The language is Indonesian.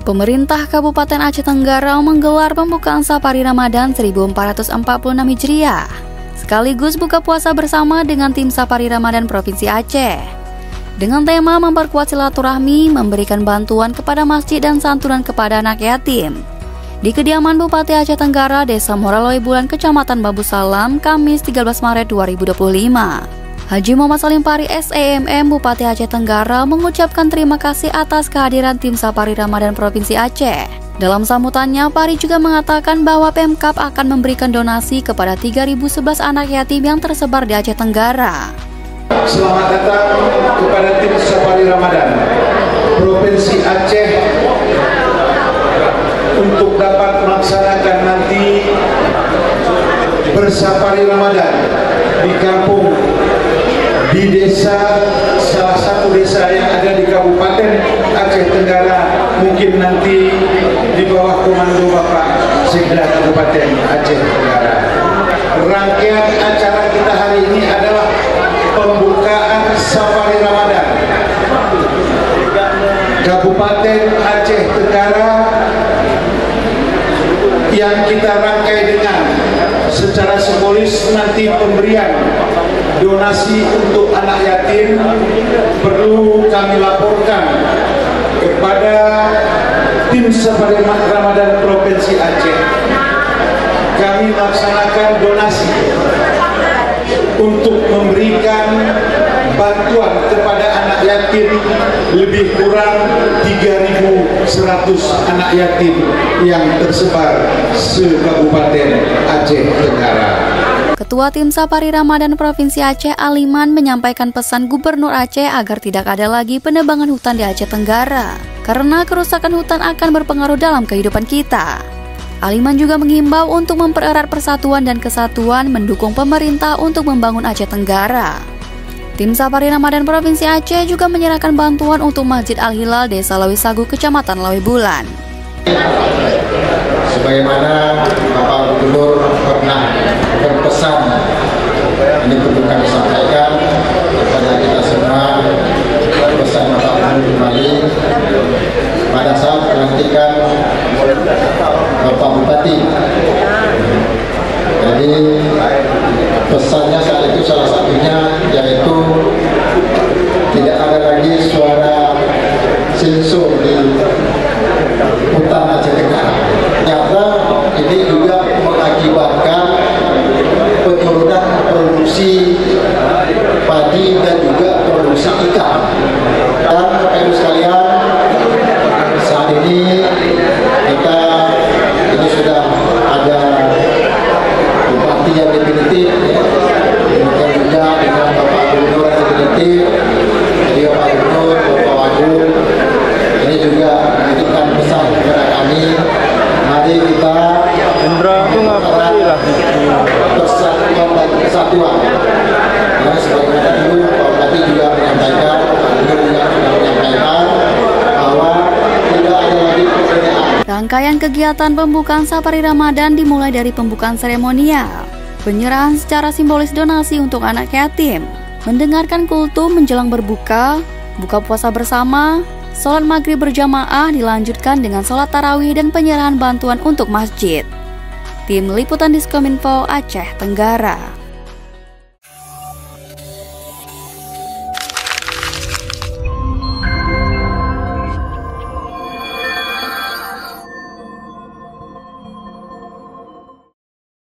Pemerintah Kabupaten Aceh Tenggara menggelar pembukaan Safari Ramadan 1446 Hijriah, sekaligus buka puasa bersama dengan tim Safari Ramadan Provinsi Aceh. Dengan tema memperkuat silaturahmi, memberikan bantuan kepada masjid dan santunan kepada anak yatim. Di kediaman Bupati Aceh Tenggara, Desa Muara Loe Bulan, Kecamatan Babu Salam, Kamis 13 Maret 2025. Haji Muhammad Salim Pari SEMM Bupati Aceh Tenggara mengucapkan terima kasih atas kehadiran tim Safari Ramadan Provinsi Aceh. Dalam sambutannya, Pari juga mengatakan bahwa Pemkab akan memberikan donasi kepada 3.011 anak yatim yang tersebar di Aceh Tenggara. Selamat datang kepada tim Safari Ramadan Provinsi Aceh untuk dapat melaksanakan nanti bersafari Ramadan di kampung, di desa, salah satu desa yang ada di Kabupaten Aceh Tenggara, mungkin nanti di bawah komando Bapak Sekda Kabupaten Aceh Tenggara. Rangkaian acara kita hari ini adalah pembukaan Safari Ramadan Kabupaten Aceh Tenggara yang kita rangkai dengan secara simbolis nanti pemberian donasi untuk anak yatim perlu kami laporkan kepada tim Safari Ramadan Provinsi Aceh. Kami melaksanakan donasi untuk memberikan bantuan kepada anak yatim lebih kurang 3.100 anak yatim yang tersebar se-Kabupaten Aceh Tenggara. Ketua Tim Safari Ramadan Provinsi Aceh, Aliman, menyampaikan pesan Gubernur Aceh agar tidak ada lagi penebangan hutan di Aceh Tenggara, karena kerusakan hutan akan berpengaruh dalam kehidupan kita. Aliman juga menghimbau untuk mempererat persatuan dan kesatuan, mendukung pemerintah untuk membangun Aceh Tenggara. Tim Safari Ramadan Provinsi Aceh juga menyerahkan bantuan untuk Masjid Al-Hilal Desa Loe Sagu, Kecamatan Loe Bulan. Sebagaimana Bapak Gubernur pernah berpesan, ini perlu kami sampaikan kepada kita semua, pesan Bapak Gubernur kembali pada saat pelantikan Bapak Bupati. Jadi pesannya saat itu salah satunya yaitu tidak ada lagi suara sensor di hutan Aceh Tenggara. Ternyata ini juga mengakibatkan penurunan produksi padi dan juga produksi ikan. Dan Bapak-Ibu sekalian, saat ini kita ini sudah ada bupati yang definitif, kemudian juga dengan Bapak Gubernur yang definitif, jadi Bapak Gubernur, Bapak Wagub, ini juga menitipkan pesan kepada kami, mari kita mempererat persatuan dan kesatuan. Karena sebagaimana dulu Pak Bupati juga menyampaikan, Pak Gubernur juga menyampaikan bahwa tidak ada lagi perbedaan. Rangkaian kegiatan pembukaan Safari Ramadan dimulai dari pembukaan seremonial, penyerahan secara simbolis donasi untuk anak yatim, mendengarkan kultum menjelang berbuka, buka puasa bersama, sholat maghrib berjamaah dilanjutkan dengan sholat tarawih dan penyerahan bantuan untuk masjid. Tim Liputan Diskominfo Aceh Tenggara.